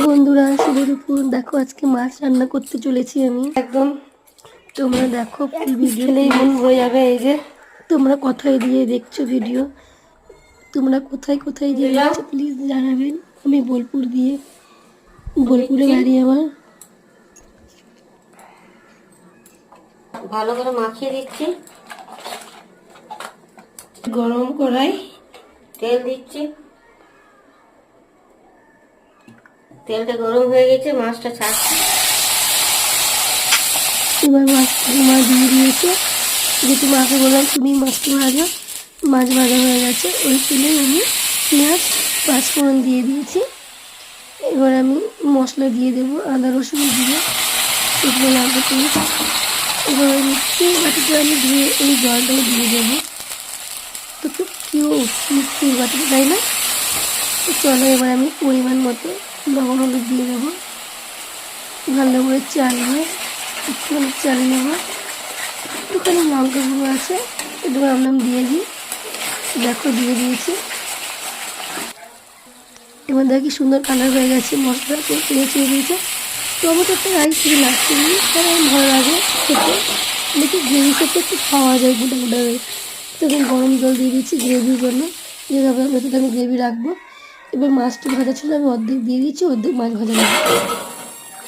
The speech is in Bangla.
বন্ধুরা, শুভ দুপুর। দেখো আজকে মাছ রান্না করতে চলেছি আমি। একদম তোমরা দেখো, ফুল ভিডিও মন ভরে যাবে। এই যে তোমরা কোথায় দিয়ে দেখছো ভিডিও, তোমরা কোথায় কোথায় দিয়ে দেখছো প্লিজ জানাবেন। আমি বোলপুর দিয়ে, বোলপুরে বাড়ি আমার। ভালো করে মাখিয়ে দিচ্ছি। গরম কড়াই তেল দিচ্ছি। তেলটা গরম হয়ে গেছে, মাছটা ছাড়ছি। এবার মাছ দিয়ে দিয়েছে। যেহেতু মাকে বললাম তুমি মাছটা ভাজো, মাছ ভাজা হয়ে গেছে। ওই তেলে আমি পেঁয়াজ পাঁচফোড়ন দিয়ে দিয়েছি। এবার আমি মশলা দিয়ে দেবো, আদা রসুন দিয়ে শুকনো লঙ্কা পেঁয়াজ। এবার ওই মিক্সির বাটিতে আমি ধুয়ে এই জলটাও দিয়ে দেবো। তো খুব কিউট মিক্সির বাটিতে, তাই না? তো চলো এবার আমি পরিমাণ মতো লবণ হলুদ দিয়ে দেবো। ভালো করে চালবো, একটুখানি চাল নেবো। একটুখানি লঙ্কা গুঁড়ো আছে, একটু আমলাম দিয়ে দিই। দেখো দিয়ে দিয়েছি। এবার দেখি সুন্দর কালার হয়ে গেছে, মশলা পেঁচে দিয়েছে। টমেটোটা রাইস দিয়ে লাগছে, কারণ ভালো লাগে খেতে। দেখি গ্রেভি করতে একটু খাওয়া যায় গোটা গোটা হয়ে। তো আমি গরম জল দিয়ে দিচ্ছি গ্রেভির জন্য, যেভাবে আমি গ্রেভি রাখবো। এবার মাছটা ভাজা ছিল, আমি অর্ধেক দিয়ে দিচ্ছি, অর্ধেক মাছ ভাজা রাখবো।